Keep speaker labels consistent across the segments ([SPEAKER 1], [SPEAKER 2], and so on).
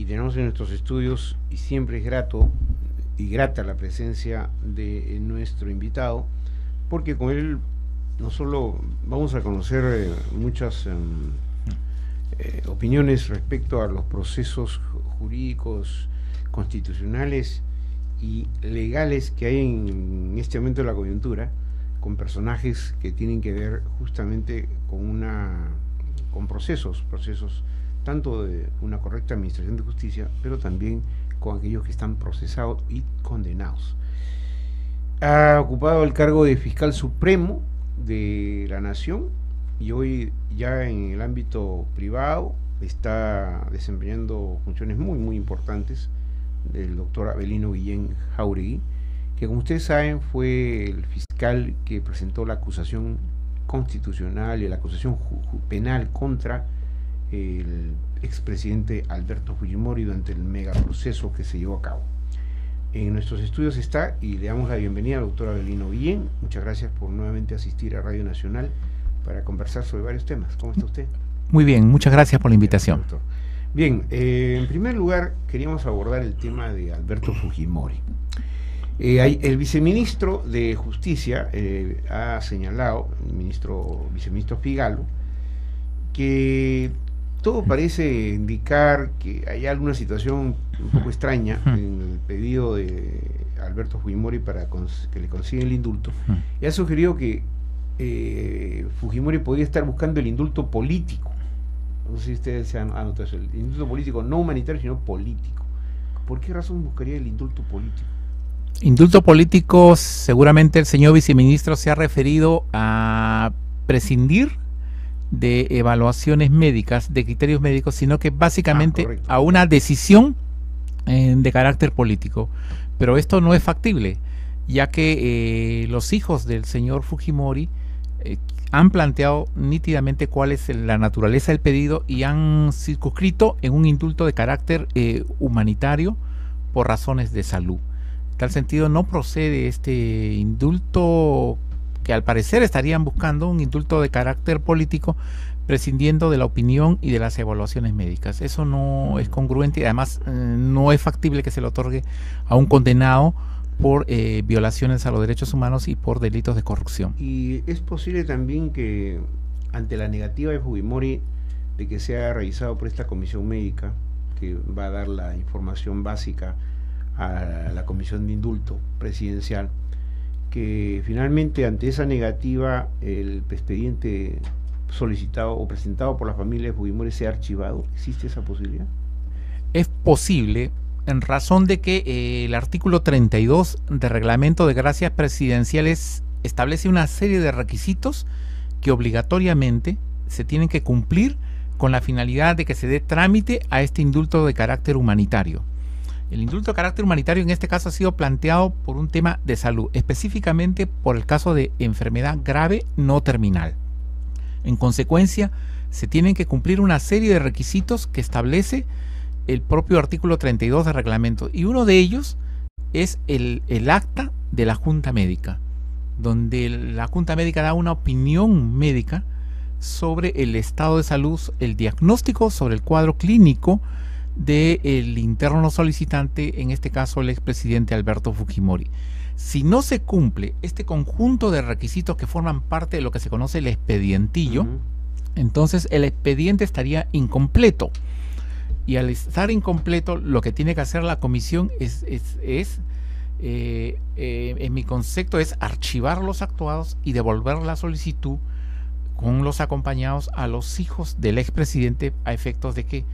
[SPEAKER 1] y tenemos en nuestros estudios, y siempre es grato y grata la presencia de nuestro invitado, porque con él no solo vamos a conocer muchas opiniones respecto a los procesos jurídicos, constitucionales y legales que hay en este momento de la coyuntura, con personajes que tienen que ver justamente con procesos tanto de una correcta administración de justicia, pero también con aquellos que están procesados y condenados. Ha ocupado el cargo de fiscal supremo de la Nación y hoy ya en el ámbito privado está desempeñando funciones muy importantes del doctor Avelino Guillén Jáuregui, que como ustedes saben fue el fiscal que presentó la acusación constitucional y la acusación penal contra el expresidente Alberto Fujimori durante el megaproceso que se llevó a cabo. En nuestros estudios está, y le damos la bienvenida al doctor Avelino Guillén. Muchas gracias por nuevamente asistir a Radio Nacional para conversar sobre varios temas. ¿Cómo está usted?
[SPEAKER 2] Muy bien, muchas gracias por la invitación.
[SPEAKER 1] Doctor. Bien, en primer lugar queríamos abordar el tema de Alberto Fujimori. El viceministro de Justicia ha señalado, el viceministro Figalo, que todo parece indicar que hay alguna situación un poco extraña en el pedido de Alberto Fujimori para que le consigan el indulto, y ha sugerido que Fujimori podría estar buscando el indulto político. No sé si ustedes se han notado eso, el indulto político, no humanitario, sino político. ¿Por qué razón buscaría el indulto político?
[SPEAKER 2] Indulto político, seguramente el señor viceministro se ha referido a prescindir de evaluaciones médicas, de criterios médicos, sino que básicamente a una decisión de carácter político. Pero esto no es factible, ya que los hijos del señor Fujimori han planteado nítidamente cuál es la naturaleza del pedido y han circunscrito en un indulto de carácter humanitario por razones de salud. En tal sentido no procede este indulto, que al parecer estarían buscando un indulto de carácter político, prescindiendo de la opinión y de las evaluaciones médicas. Eso no es congruente y además no es factible que se le otorgue a un condenado por violaciones a los derechos humanos y por delitos de corrupción.
[SPEAKER 1] Y es posible también que ante la negativa de Fujimori de que sea revisado por esta comisión médica, que va a dar la información básica a la comisión de indulto presidencial, que finalmente ante esa negativa el expediente solicitado o presentado por la familia de Fujimori sea archivado. ¿Existe esa posibilidad?
[SPEAKER 2] Es posible, en razón de que el artículo 32 del Reglamento de Gracias Presidenciales establece una serie de requisitos que obligatoriamente se tienen que cumplir con la finalidad de que se dé trámite a este indulto de carácter humanitario. El indulto de carácter humanitario en este caso ha sido planteado por un tema de salud, específicamente por el caso de enfermedad grave no terminal. En consecuencia, se tienen que cumplir una serie de requisitos que establece el propio artículo 32 del reglamento, y uno de ellos es el acta de la Junta Médica, donde la Junta Médica da una opinión médica sobre el estado de salud, el diagnóstico sobre el cuadro clínico del interno solicitante, en este caso el expresidente Alberto Fujimori. Si no se cumple este conjunto de requisitos que forman parte de lo que se conoce el expedientillo, entonces el expediente estaría incompleto. Y al estar incompleto, lo que tiene que hacer la comisión en mi concepto, es archivar los actuados y devolver la solicitud con los acompañados a los hijos del expresidente, a efectos de que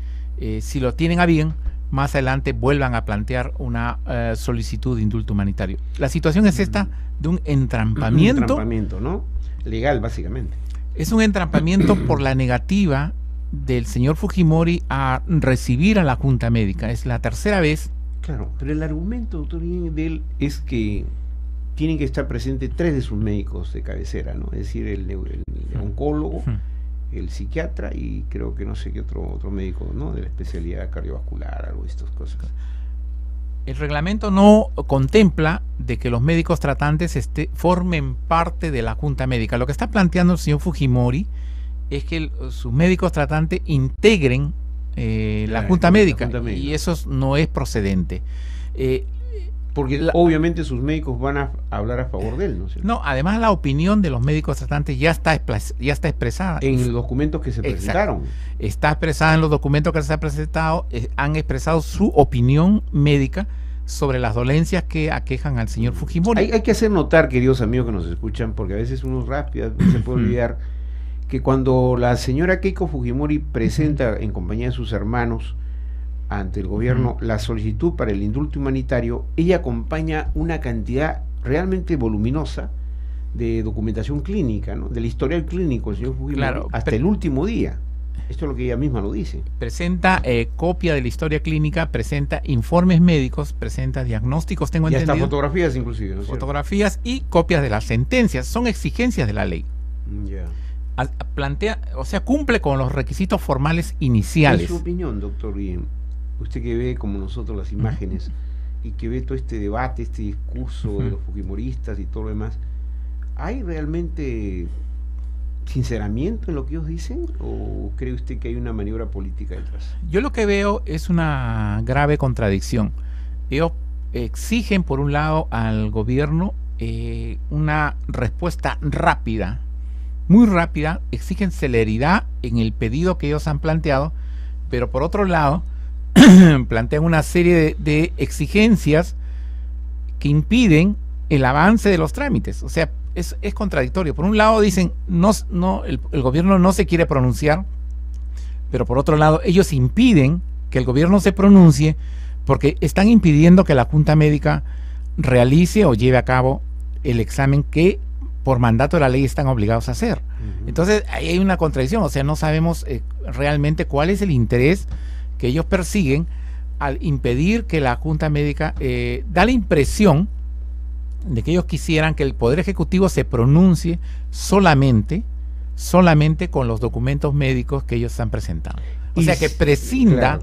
[SPEAKER 2] si lo tienen a bien, más adelante vuelvan a plantear una solicitud de indulto humanitario. La situación es esta de un entrampamiento.
[SPEAKER 1] Un entrampamiento, ¿no? Legal, básicamente. Es un
[SPEAKER 2] entrampamiento por la negativa del señor Fujimori a recibir a la Junta Médica. Es la tercera vez.
[SPEAKER 1] Claro, pero el argumento, doctor, de él es que tienen que estar presentes 3 de sus médicos de cabecera, ¿no? Es decir, el oncólogo, el psiquiatra y creo que no sé qué otro médico, ¿no? De la especialidad cardiovascular, algo de estas cosas.
[SPEAKER 2] El reglamento no contempla de que los médicos tratantes formen parte de la Junta Médica. Lo que está planteando el señor Fujimori es que sus médicos tratantes integren la Junta Médica, y eso no es procedente.
[SPEAKER 1] Porque obviamente sus médicos van a hablar a favor de él, ¿no es cierto?
[SPEAKER 2] No, además la opinión de los médicos tratantes ya está expresada.
[SPEAKER 1] En los documentos que se presentaron.
[SPEAKER 2] Exacto. Está expresada en los documentos que se han presentado, han expresado su opinión médica sobre las dolencias que aquejan al señor Fujimori.
[SPEAKER 1] Hay que hacer notar, queridos amigos que nos escuchan, porque a veces uno rápido se puede olvidar, que cuando la señora Keiko Fujimori presenta en compañía de sus hermanos ante el gobierno la solicitud para el indulto humanitario, ella acompaña una cantidad realmente voluminosa de documentación clínica, ¿no? Del historial clínico del señor Fujimori, claro, hasta el último día. Esto es lo que ella misma lo dice.
[SPEAKER 2] Presenta copia de la historia clínica, presenta informes médicos, presenta diagnósticos, tengo entendido.
[SPEAKER 1] Y hasta fotografías inclusive, ¿no es cierto?
[SPEAKER 2] Fotografías y copias de las sentencias. Son exigencias de la ley.
[SPEAKER 1] Ya.
[SPEAKER 2] Plantea, o sea, cumple con los requisitos formales iniciales.
[SPEAKER 1] En su opinión, doctor Guillén, usted que ve como nosotros las imágenes y que ve todo este debate, este discurso de los fujimoristas y todo lo demás, ¿hay realmente sinceramiento en lo que ellos dicen o cree usted que hay una maniobra política detrás?
[SPEAKER 2] Yo lo que veo es una grave contradicción. Ellos exigen por un lado al gobierno una respuesta rápida, muy rápida, exigen celeridad en el pedido que ellos han planteado, pero por otro lado plantean una serie de exigencias que impiden el avance de los trámites. O sea, es contradictorio. Por un lado dicen, el gobierno no se quiere pronunciar, pero por otro lado ellos impiden que el gobierno se pronuncie porque están impidiendo que la Junta Médica realice o lleve a cabo el examen que por mandato de la ley están obligados a hacer. Entonces ahí hay una contradicción. O sea, no sabemos realmente cuál es el interés que ellos persiguen al impedir que la Junta Médica, da la impresión de que ellos quisieran que el Poder Ejecutivo se pronuncie solamente con los documentos médicos que ellos han presentado. O sea, que prescinda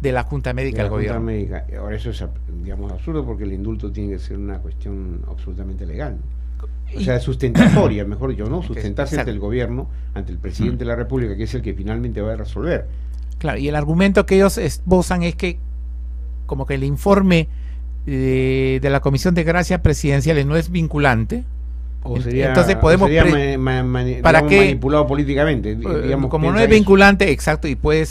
[SPEAKER 2] de la Junta Médica del gobierno.
[SPEAKER 1] Médica. Ahora eso es, digamos, absurdo porque el indulto tiene que ser una cuestión absolutamente legal, ¿no? O sea, sustentatoria, mejor dicho, ¿no? Sustentarse ante el gobierno, ante el presidente de la República, que es el que finalmente va a resolver.
[SPEAKER 2] Claro, y el argumento que ellos esbozan es que como que el informe de la Comisión de Gracias Presidenciales no es vinculante.
[SPEAKER 1] O sería,
[SPEAKER 2] entonces podemos
[SPEAKER 1] ¿para qué? Manipulado políticamente, digamos,
[SPEAKER 2] como no es vinculante, exacto, y puede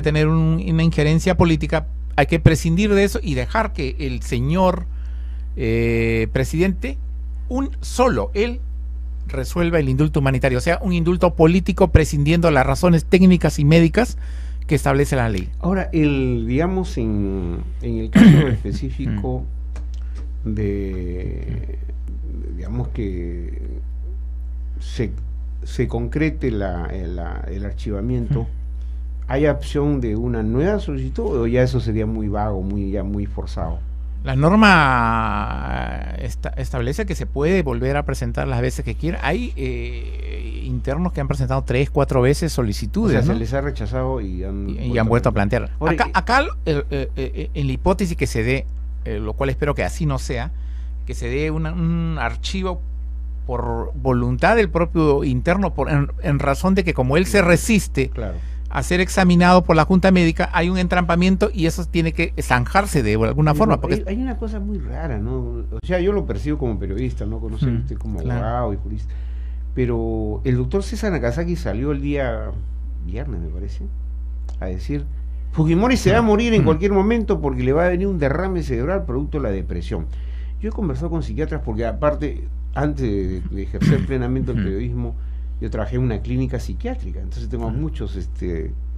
[SPEAKER 2] tener una injerencia política, hay que prescindir de eso y dejar que el señor presidente, él resuelva el indulto humanitario, o sea, un indulto político prescindiendo las razones técnicas y médicas que establece la ley.
[SPEAKER 1] Ahora, digamos, en el caso específico digamos que se concrete el archivamiento, ¿hay opción de una nueva solicitud o ya eso sería muy vago, muy forzado?
[SPEAKER 2] La norma establece que se puede volver a presentar las veces que quiera. Hay internos que han presentado 3, 4 veces solicitudes.
[SPEAKER 1] O sea,
[SPEAKER 2] ¿no?
[SPEAKER 1] Se les ha rechazado y
[SPEAKER 2] han vuelto a plantear. Acá en la hipótesis que se dé, lo cual espero que así no sea, que se dé un archivo por voluntad del propio interno, en razón de que como él se resiste a ser examinado por la Junta Médica, hay un entrampamiento y eso tiene que zanjarse de alguna forma. Porque
[SPEAKER 1] hay una cosa muy rara, ¿no? O sea, yo lo percibo como periodista, ¿no? Conoce usted como abogado y jurista. Pero el doctor César Nagasaki salió el día viernes, me parece, a decir: Fujimori se va a morir en cualquier momento porque le va a venir un derrame cerebral producto de la depresión. Yo he conversado con psiquiatras porque, aparte, antes de ejercer plenamente el periodismo, yo trabajé en una clínica psiquiátrica, entonces tengo muchos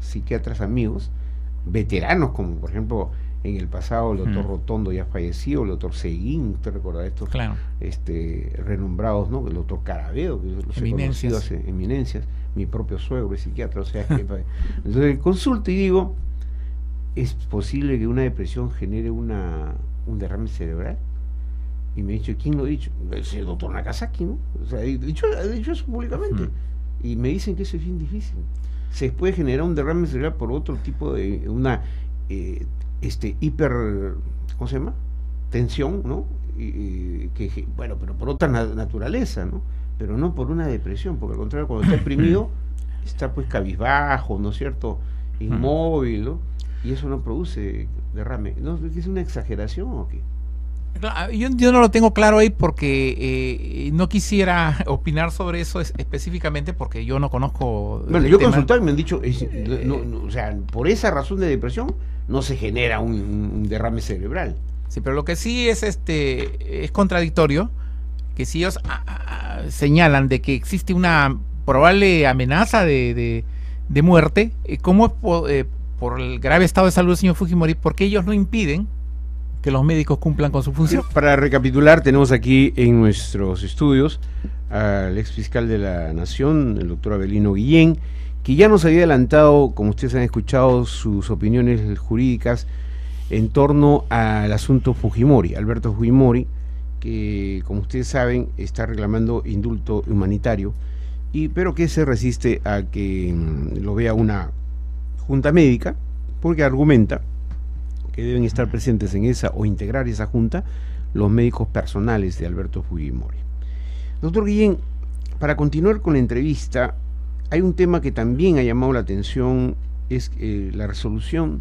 [SPEAKER 1] psiquiatras amigos, veteranos, como por ejemplo en el pasado el doctor Rotondo ya fallecido, el doctor Seguín, usted recuerda estos renombrados, ¿no? El doctor Carabedo, que los he conocido hace eminencias, mi propio suegro es psiquiatra, o sea, entonces consulto y digo, ¿es posible que una depresión genere un derrame cerebral? Y me ha dicho, ¿quién lo ha dicho? El doctor Nagasaki, ¿no? O sea, ha dicho eso públicamente. Y me dicen que eso es bien difícil. Se puede generar un derrame cerebral por otro tipo de una ¿cómo se llama? Tensión, ¿no? Bueno, pero por otra naturaleza, ¿no? Pero no por una depresión, porque al contrario, cuando está deprimido, está pues cabizbajo, ¿no es cierto? inmóvil, ¿no? Y eso no produce derrame. ¿No es una exageración o qué?
[SPEAKER 2] Yo no lo tengo claro ahí porque no quisiera opinar sobre eso específicamente porque yo no conozco.
[SPEAKER 1] Bueno, yo he consultado y me han dicho, o sea, por esa razón de depresión no se genera un derrame cerebral.
[SPEAKER 2] Sí, pero lo que sí es contradictorio que si ellos señalan de que existe una probable amenaza de muerte, ¿cómo es por el grave estado de salud del señor Fujimori? Porque ellos no impiden que los médicos cumplan con su función.
[SPEAKER 1] Para recapitular, tenemos aquí en nuestros estudios al ex fiscal de la Nación, el doctor Avelino Guillén, que ya nos había adelantado, como ustedes han escuchado, sus opiniones jurídicas en torno al asunto Fujimori, Alberto Fujimori, que como ustedes saben está reclamando indulto humanitario, pero que se resiste a que lo vea una junta médica, porque argumenta que deben estar presentes en esa o integrar esa junta los médicos personales de Alberto Fujimori. Doctor Guillén, para continuar con la entrevista, hay un tema que también ha llamado la atención, es la resolución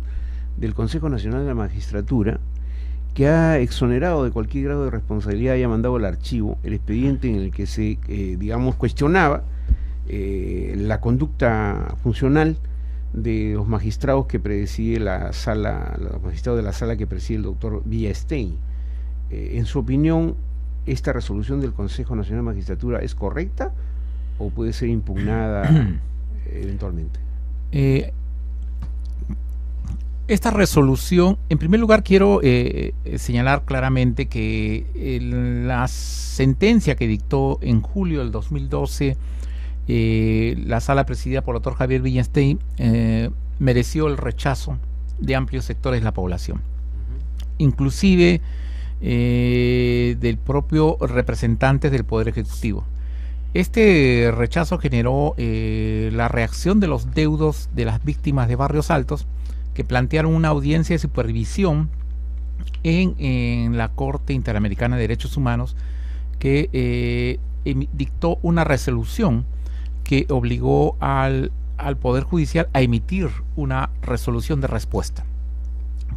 [SPEAKER 1] del Consejo Nacional de la Magistratura, que ha exonerado de cualquier grado de responsabilidad y ha mandado al archivo el expediente en el que se, cuestionaba la conducta funcional de los magistrados que preside la sala, los magistrados de la sala que preside el doctor Villastein. En su opinión, ¿esta resolución del Consejo Nacional de Magistratura es correcta o puede ser impugnada eventualmente?
[SPEAKER 2] Esta resolución, en primer lugar quiero señalar claramente que la sentencia que dictó en julio del 2012 la sala presidida por el doctor Javier Villastein mereció el rechazo de amplios sectores de la población, inclusive del propio representantes del Poder Ejecutivo. Este rechazo generó la reacción de los deudos de las víctimas de Barrios Altos, que plantearon una audiencia de supervisión en la Corte Interamericana de Derechos Humanos, que dictó una resolución que obligó al Poder Judicial a emitir una resolución de respuesta.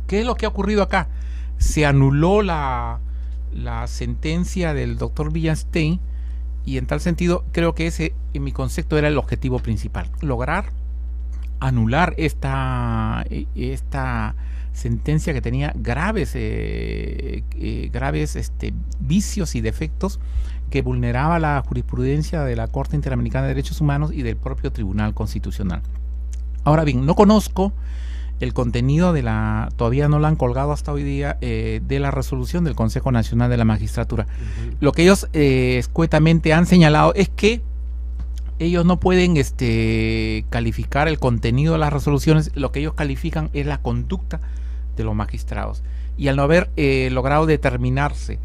[SPEAKER 2] ¿Qué es lo que ha ocurrido acá? Se anuló la sentencia del doctor Villastein, y en tal sentido creo que ese, en mi concepto, era el objetivo principal: lograr anular esta sentencia que tenía graves vicios y defectos, que vulneraba la jurisprudencia de la Corte Interamericana de Derechos Humanos y del propio Tribunal Constitucional. Ahora bien, no conozco el contenido todavía no lo han colgado hasta hoy día, de la resolución del Consejo Nacional de la Magistratura. Lo que ellos escuetamente han señalado es que ellos no pueden calificar el contenido de las resoluciones. Lo que ellos califican es la conducta de los magistrados, y al no haber logrado determinarse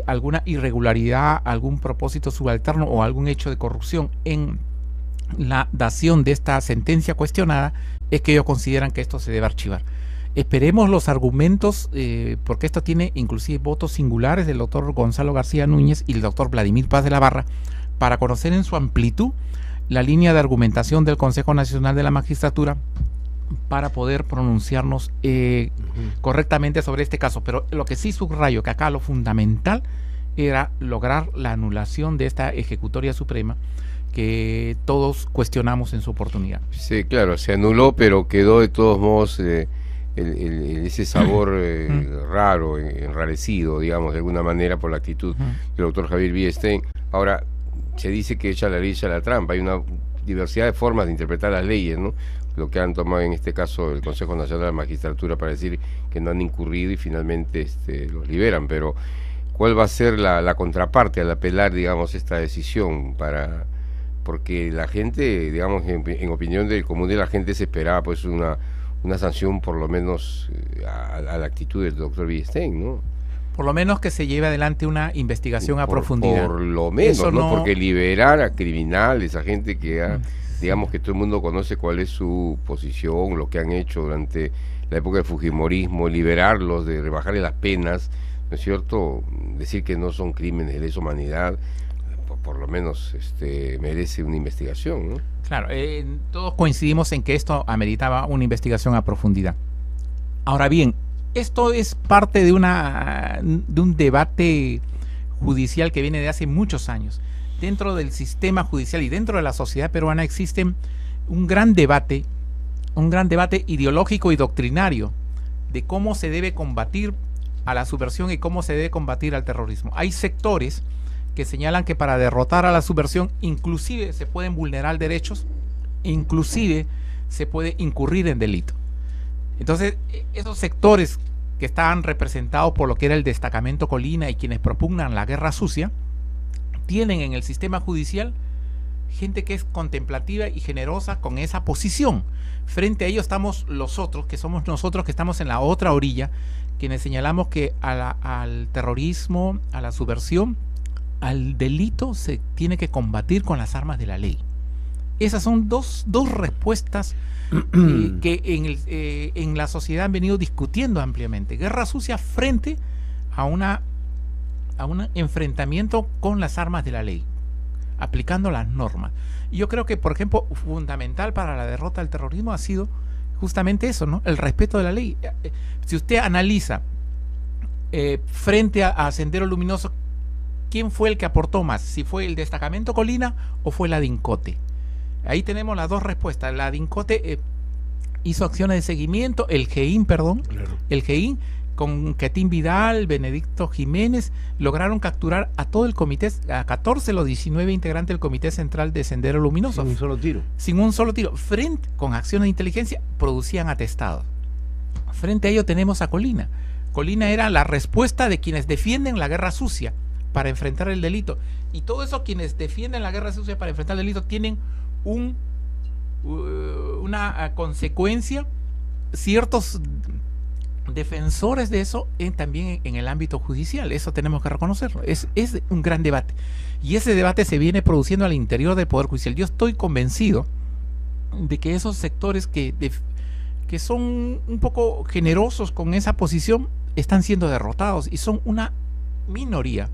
[SPEAKER 2] alguna irregularidad, algún propósito subalterno o algún hecho de corrupción en la dación de esta sentencia cuestionada, es que ellos consideran que esto se debe archivar. Esperemos los argumentos, porque esto tiene inclusive votos singulares del doctor Gonzalo García Núñez y el doctor Vladimir Paz de la Barra, para conocer en su amplitud la línea de argumentación del Consejo Nacional de la Magistratura, para poder pronunciarnos correctamente sobre este caso. Pero lo que sí subrayo, que acá lo fundamental era lograr la anulación de esta ejecutoria suprema que todos cuestionamos en su oportunidad.
[SPEAKER 3] Sí, claro, se anuló, pero quedó de todos modos ese sabor raro, enrarecido, digamos, de alguna manera, por la actitud del doctor Javier Villastein. Ahora, se dice que echa la ley, echa la trampa. Hay una diversidad de formas de interpretar las leyes, ¿no? Lo que han tomado en este caso el Consejo Nacional de la Magistratura para decir que no han incurrido y finalmente los liberan. Pero ¿cuál va a ser la contraparte al apelar, digamos, esta decisión? Porque la gente, digamos, en opinión del común de la gente, se esperaba pues una sanción por lo menos a la actitud del doctor Villastein, ¿no?
[SPEAKER 2] Por lo menos que se lleve adelante una investigación a profundidad.
[SPEAKER 3] Por lo menos, ¿no? Porque liberar a criminales, a gente que digamos que todo el mundo conoce cuál es su posición, lo que han hecho durante la época del fujimorismo, liberarlos, de rebajarles las penas, ¿no es cierto? Decir que no son crímenes de lesa humanidad, por lo menos merece una investigación, ¿no?
[SPEAKER 2] Claro, todos coincidimos en que esto ameritaba una investigación a profundidad. Ahora bien, esto es parte de un debate judicial que viene de hace muchos años. Dentro del sistema judicial y dentro de la sociedad peruana existe un gran debate ideológico y doctrinario de cómo se debe combatir a la subversión y cómo se debe combatir al terrorismo. Hay sectores que señalan que para derrotar a la subversión inclusive se pueden vulnerar derechos, inclusive se puede incurrir en delito. Entonces, esos sectores que estaban representados por lo que era el destacamento Colina y quienes propugnan la guerra sucia, tienen en el sistema judicial gente que es contemplativa y generosa con esa posición. Frente a ello estamos los otros, que somos nosotros que estamos en la otra orilla, quienes señalamos que al terrorismo, a la subversión, al delito se tiene que combatir con las armas de la ley. Esas son dos respuestas que en la sociedad han venido discutiendo ampliamente. Guerra sucia frente a un enfrentamiento con las armas de la ley, aplicando las normas. Y yo creo que, por ejemplo, fundamental para la derrota del terrorismo ha sido justamente eso, ¿no? El respeto de la ley. Si usted analiza frente a Sendero Luminoso, ¿quién fue el que aportó más? ¿Si fue el destacamento Colina o fue la DINCOTE? Ahí tenemos las dos respuestas. La DINCOTE hizo acciones de seguimiento, el GEIN, perdón, claro. El GEIN con Quetín Vidal, Benedicto Jiménez, lograron capturar a todo el comité, a 14 los 19 integrantes del Comité Central de Sendero Luminoso.
[SPEAKER 1] Sin un solo tiro.
[SPEAKER 2] Sin un solo tiro. Frente, con acciones de inteligencia, producían atestados. Frente a ello tenemos a Colina. Colina era la respuesta de quienes defienden la guerra sucia para enfrentar el delito. Y todo eso, quienes defienden la guerra sucia para enfrentar el delito, tienen una consecuencia, ciertos defensores de eso también en el ámbito judicial. Eso tenemos que reconocerlo. Es un gran debate. Y ese debate se viene produciendo al interior del Poder Judicial. Yo estoy convencido de que esos sectores que son un poco generosos con esa posición están siendo derrotados y son una minoría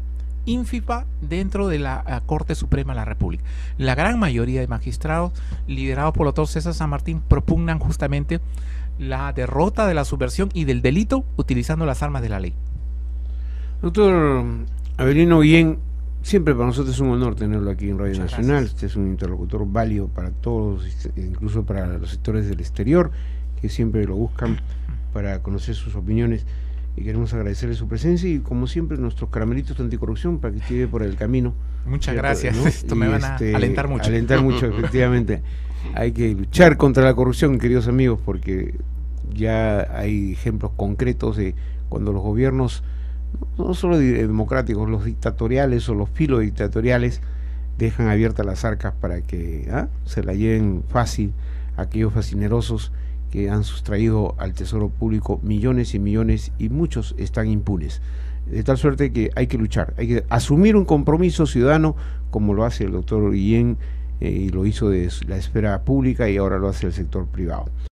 [SPEAKER 2] ínfima dentro de la Corte Suprema de la República. La gran mayoría de magistrados, liderados por el doctor César San Martín, propugnan justamente la derrota de la subversión y del delito utilizando las armas de la ley.
[SPEAKER 1] Doctor Avelino Guillén, siempre para nosotros es un honor tenerlo aquí en Radio
[SPEAKER 2] Muchas
[SPEAKER 1] Nacional.
[SPEAKER 2] gracias.
[SPEAKER 1] Usted es un interlocutor válido para todos, incluso para los sectores del exterior, que siempre lo buscan para conocer sus opiniones. Y queremos agradecerle su presencia y, como siempre, nuestros caramelitos de anticorrupción para que esté por el camino.
[SPEAKER 2] Muchas gracias, ¿no? Esto me van a alentar mucho.
[SPEAKER 1] Alentar mucho, efectivamente. Hay que luchar contra la corrupción, queridos amigos, porque ya hay ejemplos concretos de cuando los gobiernos, no solo democráticos, los dictatoriales o los filodictatoriales, dejan abiertas las arcas para que se la lleven fácil aquellos fascinerosos que han sustraído al tesoro público millones y millones, y muchos están impunes. De tal suerte que hay que luchar, hay que asumir un compromiso ciudadano, como lo hace el doctor Guillén, y lo hizo de la esfera pública y ahora lo hace el sector privado.